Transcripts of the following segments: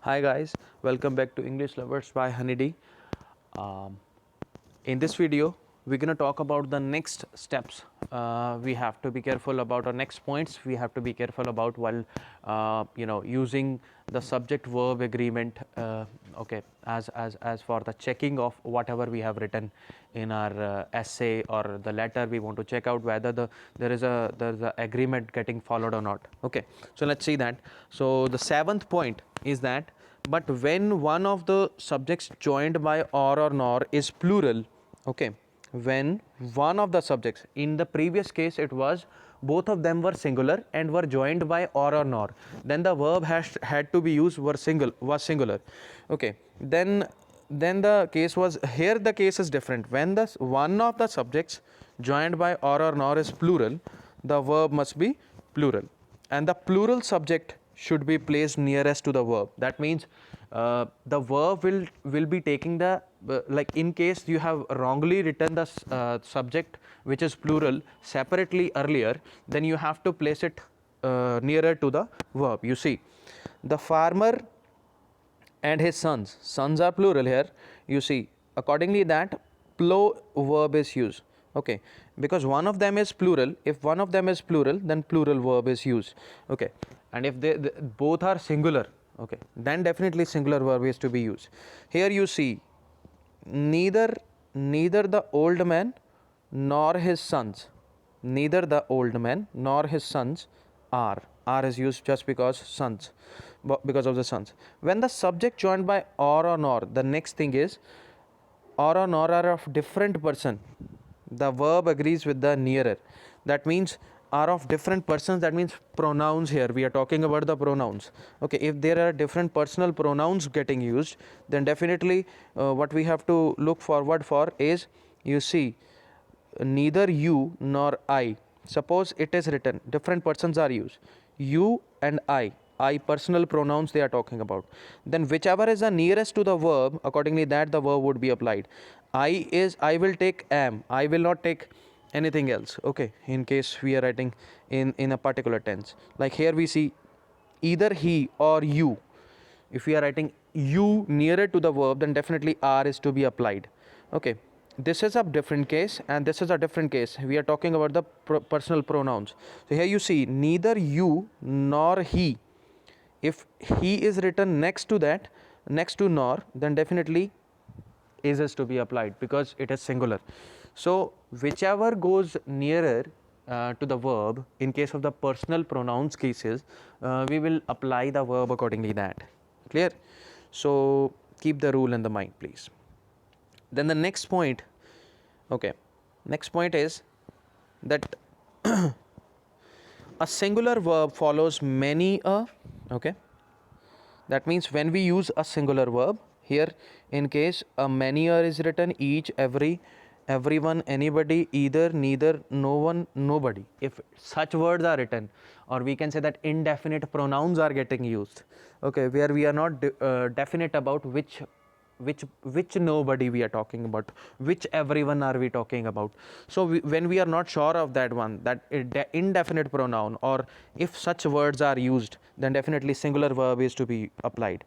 Hi guys, welcome back to English Lovers by Honeydee. Um, in this video, we're going to talk about the next steps. We have to be careful about our next points. We have to be careful about while using the subject verb agreement. Okay, as for the checking of whatever we have written in our essay or the letter, we want to check out whether there's a agreement getting followed or not. Okay, so let's see that. So the seventh point is that, but when one of the subjects joined by or nor is plural, okay, when one of the subjects, in the previous case it was both of them were singular and were joined by or nor, then the verb had to be used was singular. Okay, then the case was, here the case is different. When the one of the subjects joined by or nor is plural, the verb must be plural, and the plural subject should be placed nearest to the verb. That means the verb will be taking the like, in case you have wrongly written the subject which is plural separately earlier, then you have to place it nearer to the verb. You see, the farmer and his sons are plural here. You see, accordingly that plow verb is used. Okay, because one of them is plural. If one of them is plural, then plural verb is used. Okay, and if they both are singular, okay, then definitely singular verb is to be used. Here you see, neither the old man nor his sons, neither the old man nor his sons are is used just because sons, because of the sons. When the subject joined by or nor, the next thing is or nor are of different person, the verb agrees with the nearer. That means are of different persons. That means pronouns. Here we are talking about the pronouns. Okay, if there are different personal pronouns getting used, then definitely what we have to look forward for is, you see, neither you nor I. Suppose it is written different persons are used, you and I personal pronouns they are talking about, then whichever is the nearest to the verb, accordingly that the verb would be applied. I will take am, I will not take anything else. Okay, in case we are writing in a particular tense, like here we see either he or you. If we are writing you nearer to the verb, then definitely are is to be applied. Okay, this is a different case and this is a different case. We are talking about the personal pronouns. So here you see neither you nor he. If he is written next to that, next to nor, then definitely is to be applied because it is singular. So whichever goes nearer to the verb, in case of the personal pronouns cases, we will apply the verb accordingly. That clear? So keep the rule in the mind, please. Then the next point, okay, next point is that a singular verb follows many a. Okay, that means when we use a singular verb here, in case a many a is written, each, every, everyone, anybody, either, neither, no one, nobody, if such words are written, or we can say that indefinite pronouns are getting used, okay, where we are not definite about which nobody we are talking about, which everyone are we talking about. So when we are not sure of that one, that indefinite pronoun, or if such words are used, then definitely singular verb is to be applied.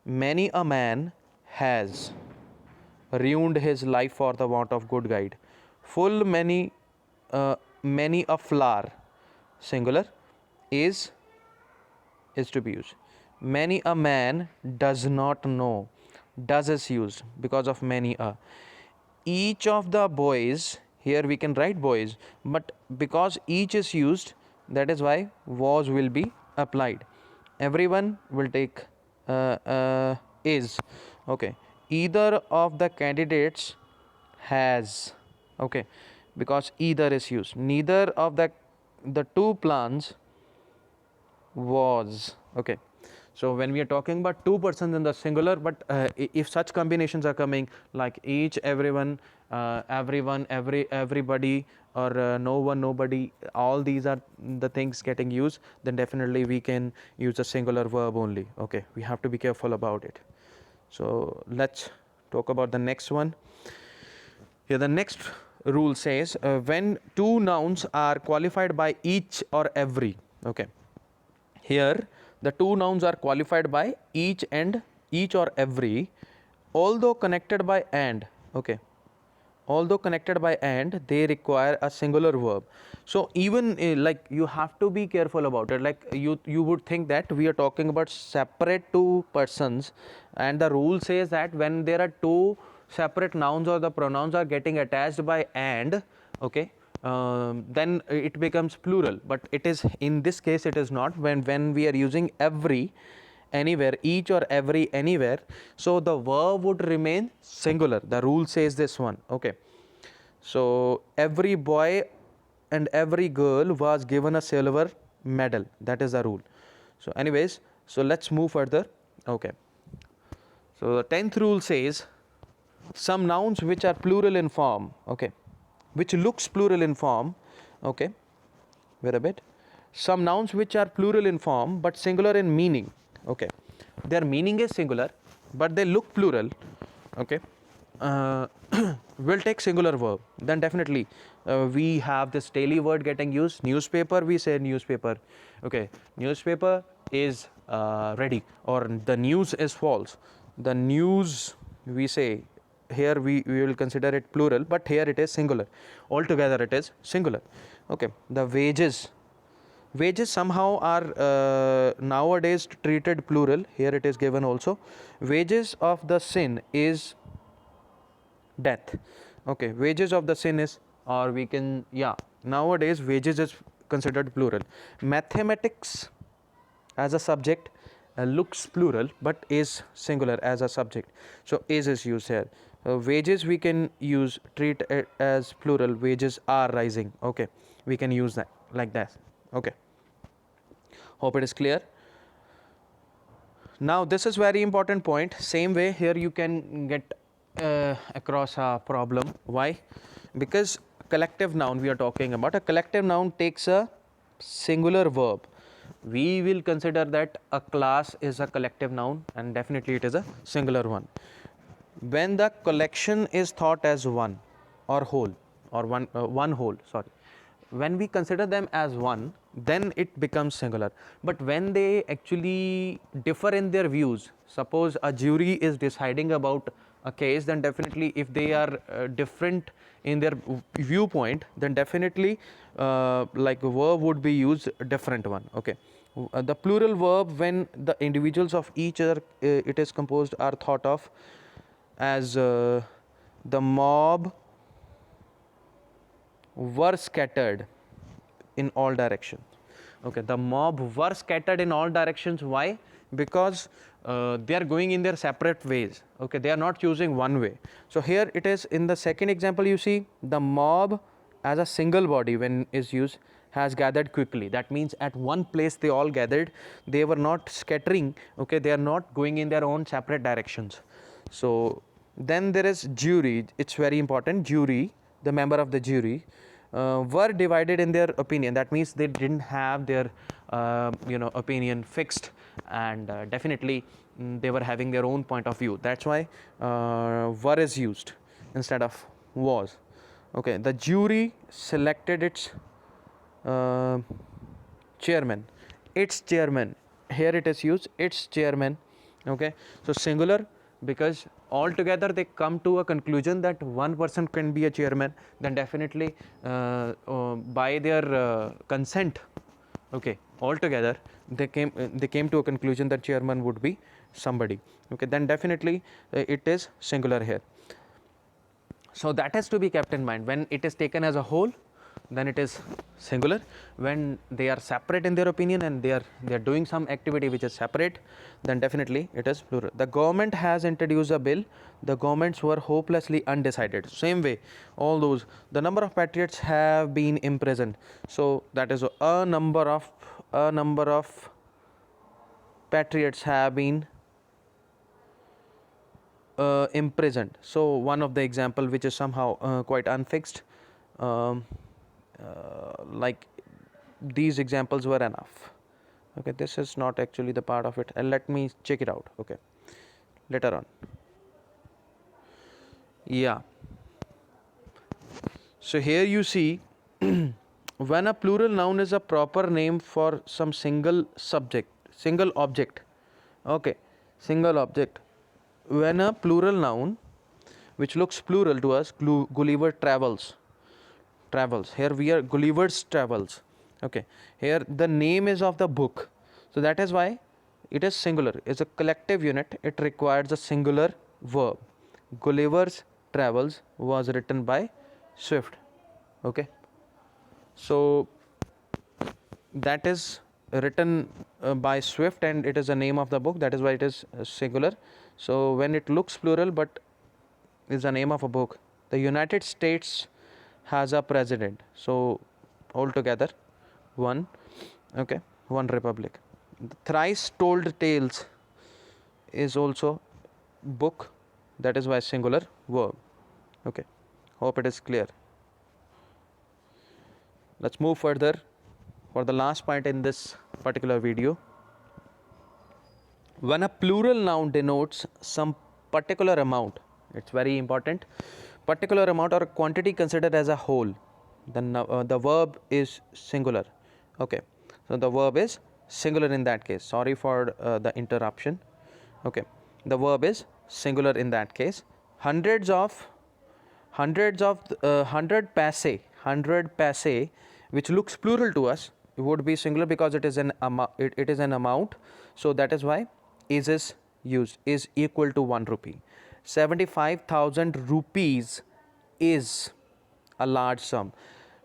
Many a man has ruined his life for the want of good guide. Full many a flower, singular, is to be used. Many a man does not know, does is used because of many a. Each of the boys, here we can write boys, but because each is used, that is why was will be applied. Everyone will take is. Okay, either of the candidates has. Okay, because either is used. Neither of the two plants was. Okay, so when we are talking about two persons in the singular, but if such combinations are coming like each, everyone, everyone, everybody, or no one, nobody, all these are the things getting used, then definitely we can use a singular verb only. Okay, we have to be careful about it. So let's talk about the next one. Here the next rule says, when two nouns are qualified by each or every. Okay, here The two nouns are qualified by each and each or every, although connected by and. Okay, although connected by and, they require a singular verb. So even like you have to be careful about it. Like you would think that we are talking about separate two persons, and the rule says that when there are two separate nouns or the pronouns are getting attached by and, okay, then it becomes plural. But it is, in this case it is not. When we are using every, anywhere, each or every, anywhere, so the verb would remain singular. The rule says this one. Okay, so every boy and every girl was given a silver medal. That is the rule. So anyways, so let's move further. Okay, so the 10th rule says some nouns which are plural in form, okay, which looks plural in form, okay, wait a bit, some nouns which are plural in form but singular in meaning, okay, their meaning is singular but they look plural, okay, will take singular verb. Then definitely we have this daily word getting used. Newspaper, we say newspaper, okay, newspaper is ready, or the news is false. The news, we say, here we will consider it plural, but here it is singular. Altogether it is singular. Okay, the wages, wages somehow are nowadays treated plural. Here it is given also. Wages of the sin is death. Okay, wages of the sin is, or we can, yeah, nowadays wages is considered plural. Mathematics as a subject looks plural but is singular as a subject, so is used here. Wages we can use, treat it as plural. Wages are rising. Okay, we can use that like that. Okay, hope it is clear. Now this is very important point. Same way here you can get across a problem. Why? Because collective noun we are talking about, a collective noun takes a singular verb. We will consider that a class is a collective noun, and definitely it is a singular one. When the collection is thought as one or whole, or one whole, sorry, when we consider them as one, then it becomes singular. But when they actually differ in their views, suppose a jury is deciding about a case, then definitely if they are different in their viewpoint, then definitely like a verb would be used, different one. Okay, the plural verb, when the individuals of each other it is composed, are thought of as the mob were scattered in all directions. Okay, the mob were scattered in all directions. Why? Because they are going in their separate ways. Okay, they are not choosing one way. So here it is, in the second example you see the mob as a single body when is used has gathered quickly. That means at one place they all gathered. They were not scattering. Okay, they are not going in their own separate directions. So then there is jury. It's very important. Jury, the member of the jury were divided in their opinion. That means they didn't have their opinion fixed, and definitely they were having their own point of view. That's why were is used instead of was. Okay, the jury selected its chairman. Its chairman, here it is used, its chairman. Okay, so singular, because altogether they come to a conclusion that one person can be a chairman. Then definitely by their consent, okay, altogether they came to a conclusion that chairman would be somebody. Okay, then definitely it is singular here. So that has to be kept in mind. When it is taken as a whole, then it is singular. When they are separate in their opinion and they are doing some activity which is separate, then definitely it is plural. The government has introduced a bill. The governments were hopelessly undecided. Same way, all those, the number of patriots have been imprisoned. So that is a number of patriots have been imprisoned. So one of the example which is somehow quite unfixed, like these examples were enough. Okay, this is not actually the part of it, and let me check it out. Okay, later on. Yeah, so here you see when a plural noun is a proper name for some single subject, single object. Okay, single object. When a plural noun which looks plural to us, Gulliver travels. Here we are Gulliver's travels. Okay, here the name is of the book, so that is why it is singular. It's a collective unit, it requires a singular verb. Gulliver's travels was written by Swift. Okay, so that is written by Swift, and it is the name of the book, that is why it is singular. So when it looks plural but is the name of a book. The United States has a president, so altogether one. Okay, one republic. The Thrice Told Tales is also book, that is why singular verb. Okay, hope it is clear. Let's move further for the last point in this particular video. When a plural noun denotes some particular amount, it's very important, particular amount or quantity considered as a whole, then the verb is singular. Okay, so the verb is singular in that case. Sorry for the interruption. Okay, the verb is singular in that case. Hundred paise, which looks plural to us, would be singular because it is an amount. So that is why is used, is equal to 1 rupee. 75,000 rupees is a large sum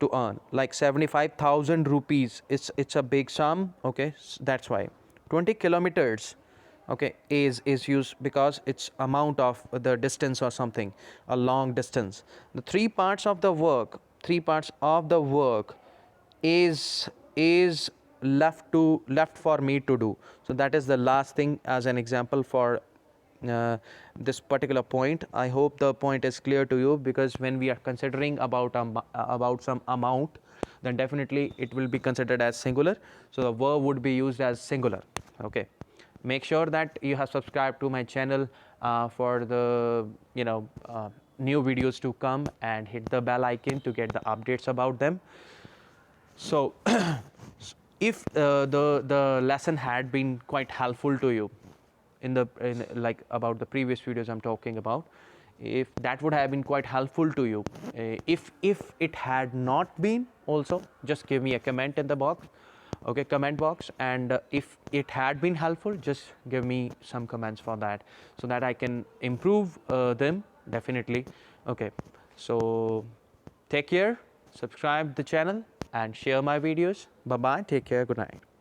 to earn. Like 75,000 rupees, it's a big sum. Okay, that's why. 20 kilometers, okay, is used because it's amount of the distance or something, a long distance. The three parts of the work is left for me to do. So that is the last thing as an example for this particular point. I hope the point is clear to you, because when we are considering about some amount, then definitely it will be considered as singular, so the verb would be used as singular. Okay, make sure that you have subscribed to my channel for the new videos to come, and hit the bell icon to get the updates about them. So if the lesson had been quite helpful to you in like about the previous videos I'm talking about, if that would have been quite helpful to you, if it had not been, also just give me a comment in the box. Okay, comment box, and if it had been helpful, just give me some comments for that, so that I can improve them definitely. Okay, so take care, subscribe the channel and share my videos. Bye bye, take care, good night.